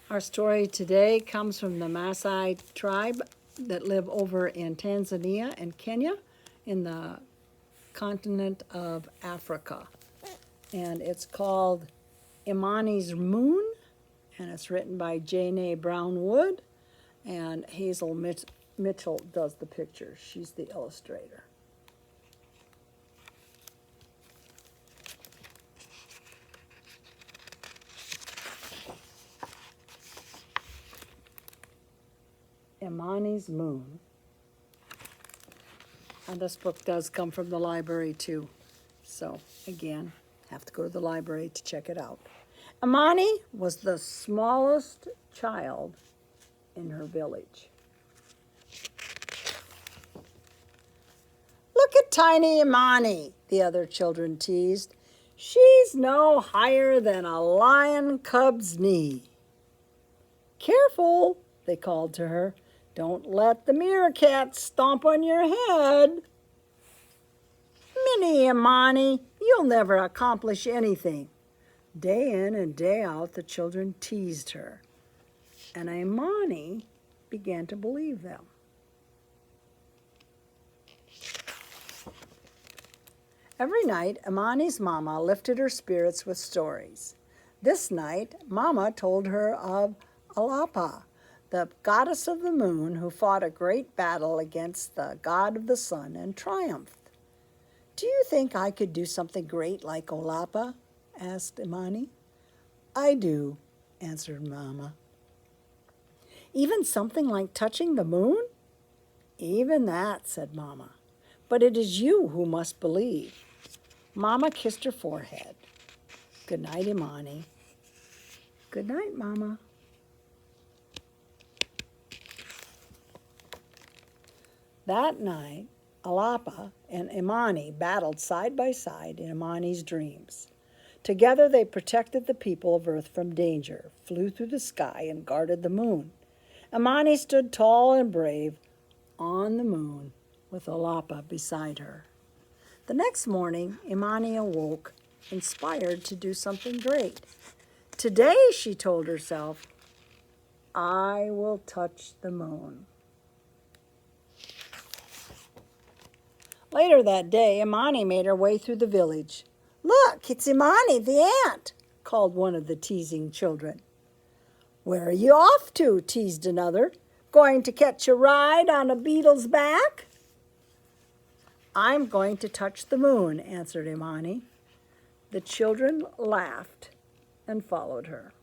Our story today comes from the Maasai tribe that live over in Tanzania and Kenya in the continent of Africa. And it's called Imani's Moon, and it's written by Janay Brown-Wood, and Hazel Mitchell does the pictures. She's the illustrator. Imani's Moon. And this book does come from the library too. So again, have to go to the library to check it out. Imani was the smallest child in her village. Look at tiny Imani, the other children teased. She's no higher than a lion cub's knee. Careful, they called to her. Don't let the meerkat stomp on your head. Mini Imani, you'll never accomplish anything. Day in and day out, the children teased her, and Imani began to believe them. Every night, Imani's mama lifted her spirits with stories. This night, Mama told her of Alapa, the goddess of the moon who fought a great battle against the god of the sun and triumphed. Do you think I could do something great like Olapa? Asked Imani. I do, answered Mama. Even something like touching the moon? Even that, said Mama. But it is you who must believe. Mama kissed her forehead. Good night, Imani. Good night, Mama. That night, Alapa and Imani battled side by side in Imani's dreams. Together they protected the people of Earth from danger, flew through the sky, and guarded the moon. Imani stood tall and brave on the moon with Alapa beside her. The next morning, Imani awoke, inspired to do something great. Today, she told herself, I will touch the moon. Later that day, Imani made her way through the village. Look, it's Imani, the ant, called one of the teasing children. Where are you off to? Teased another. Going to catch a ride on a beetle's back? I'm going to touch the moon, answered Imani. The children laughed and followed her.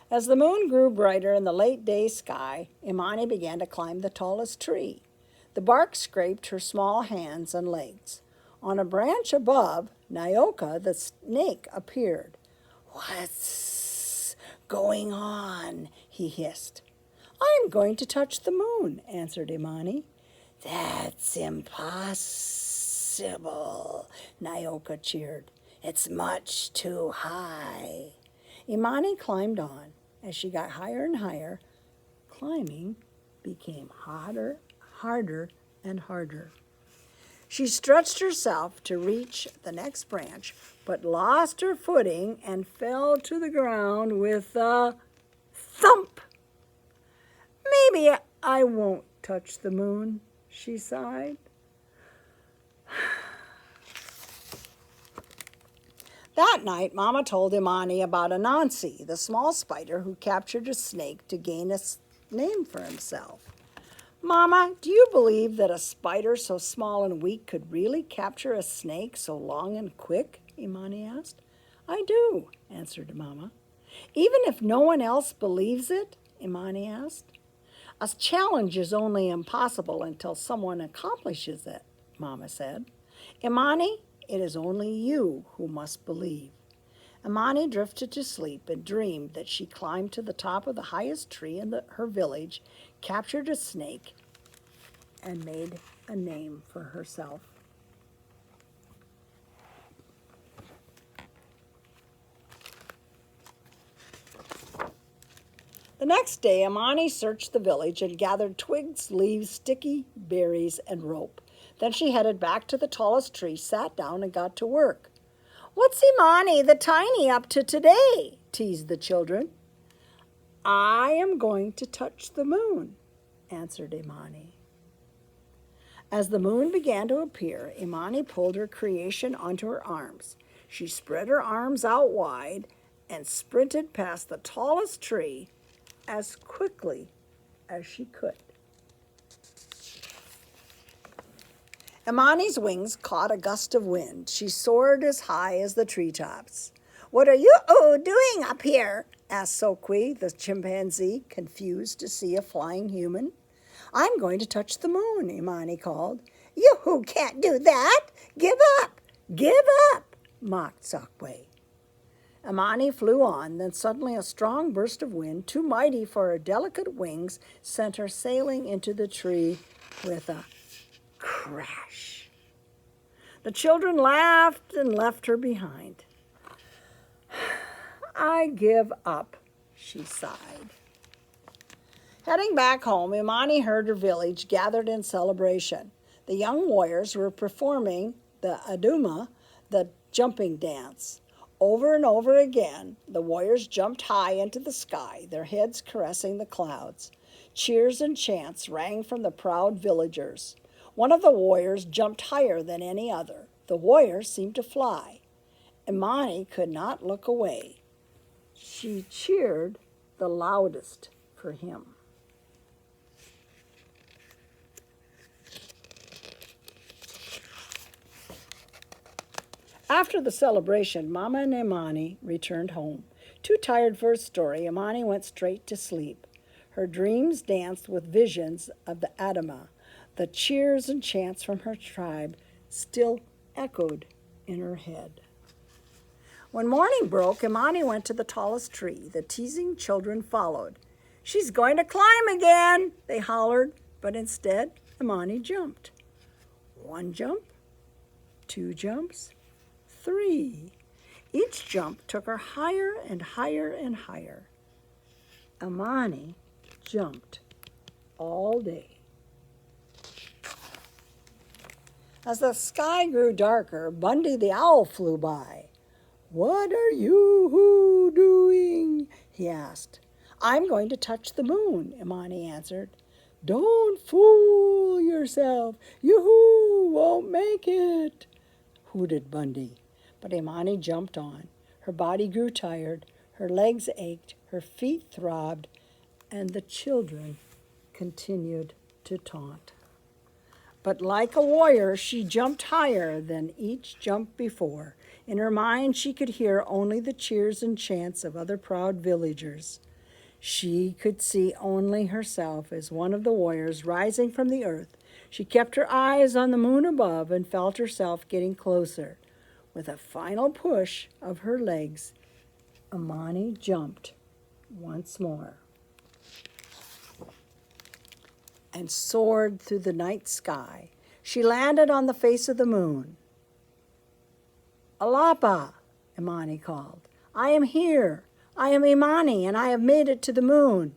As the moon grew brighter in the late day sky, Imani began to climb the tallest tree. The bark scraped her small hands and legs. On a branch above, Nyoka, the snake, appeared. What's going on? He hissed. I'm going to touch the moon, answered Imani. That's impossible, Nyoka cheered. It's much too high. Imani climbed on. As she got higher and higher, climbing became harder, and harder. She stretched herself to reach the next branch, but lost her footing and fell to the ground with a thump. Maybe I won't touch the moon, she sighed. That night, Mama told Imani about Anansi, the small spider who captured a snake to gain a name for himself. Mama, do you believe that a spider so small and weak could really capture a snake so long and quick? Imani asked. I do, answered Mama. Even if no one else believes it? Imani asked. A challenge is only impossible until someone accomplishes it, Mama said. Imani, it is only you who must believe. Imani drifted to sleep and dreamed that she climbed to the top of the highest tree in her village, captured a snake, and made a name for herself. The next day, Imani searched the village and gathered twigs, leaves, sticky berries, and rope. Then she headed back to the tallest tree, sat down, and got to work. What's Imani the tiny up to today? Teased the children. I am going to touch the moon, answered Imani. As the moon began to appear, Imani pulled her creation onto her arms. She spread her arms out wide and sprinted past the tallest tree as quickly as she could. Imani's wings caught a gust of wind. She soared as high as the treetops. What are you doing up here? Asked Sokwe, the chimpanzee, confused to see a flying human. I'm going to touch the moon, Imani called. You can't do that. Give up. Give up, mocked Sokwe. Imani flew on, then suddenly a strong burst of wind, too mighty for her delicate wings, sent her sailing into the tree with a crash. The children laughed and left her behind. I give up, she sighed. Heading back home, Imani heard her village gathered in celebration. The young warriors were performing the aduma, the jumping dance. Over and over again, the warriors jumped high into the sky, their heads caressing the clouds. Cheers and chants rang from the proud villagers. One of the warriors jumped higher than any other. The warrior seemed to fly. Imani could not look away. She cheered the loudest for him. After the celebration, Mama and Imani returned home. Too tired for a story, Imani went straight to sleep. Her dreams danced with visions of the Adama. The cheers and chants from her tribe still echoed in her head. When morning broke, Imani went to the tallest tree. The teasing children followed. She's going to climb again, they hollered, but instead, Imani jumped. 1 jump, 2 jumps, 3. Each jump took her higher and higher and higher. Imani jumped all day. As the sky grew darker, Bundy the owl flew by. What are you doing? He asked. I'm going to touch the moon, Imani answered. Don't fool yourself. You won't make it, hooted Bundy. But Imani jumped on. Her body grew tired, her legs ached, her feet throbbed, and the children continued to taunt. But like a warrior, she jumped higher than each jump before. In her mind, she could hear only the cheers and chants of other proud villagers. She could see only herself as one of the warriors rising from the earth. She kept her eyes on the moon above and felt herself getting closer. With a final push of her legs, Imani jumped once more and soared through the night sky. She landed on the face of the moon. Alapa, Imani called. I am here. I am Imani, and I have made it to the moon.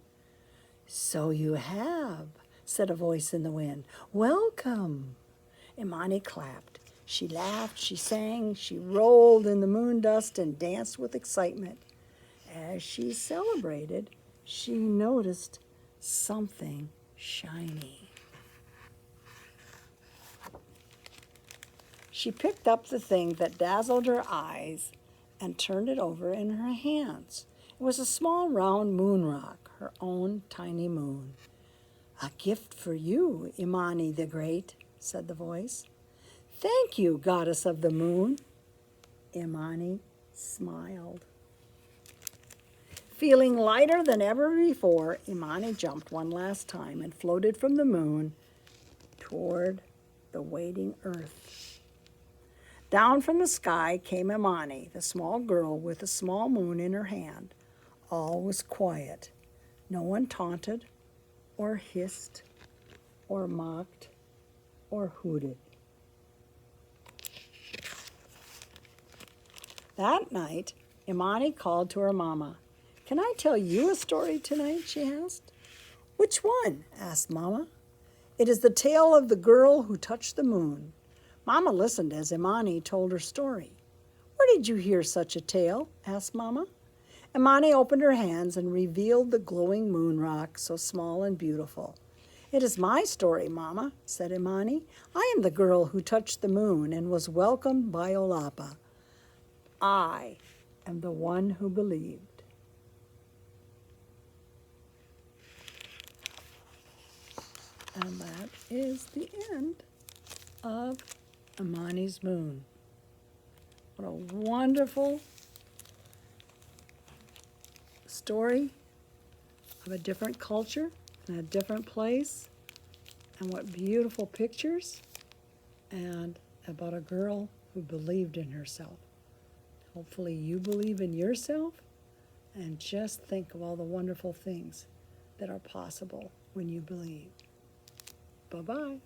So you have, said a voice in the wind. Welcome. Imani clapped. She laughed, she sang, she rolled in the moon dust and danced with excitement. As she celebrated, she noticed something shiny. She picked up the thing that dazzled her eyes and turned it over in her hands. It was a small round moon rock, her own tiny moon. A gift for you, Imani the Great, said the voice. Thank you, goddess of the moon. Imani smiled. Feeling lighter than ever before, Imani jumped one last time and floated from the moon toward the waiting earth. Down from the sky came Imani, the small girl with a small moon in her hand. All was quiet. No one taunted or hissed or mocked or hooted. That night, Imani called to her mama. Can I tell you a story tonight, she asked. Which one? Asked Mama. It is the tale of the girl who touched the moon. Mama listened as Imani told her story. Where did you hear such a tale? Asked Mama. Imani opened her hands and revealed the glowing moon rock, so small and beautiful. It is my story, Mama, said Imani. I am the girl who touched the moon and was welcomed by Olapa. I am the one who believed. And that is the end of Imani's Moon. What a wonderful story of a different culture and a different place, and what beautiful pictures, and about a girl who believed in herself. Hopefully you believe in yourself, and just think of all the wonderful things that are possible when you believe. Bye-bye.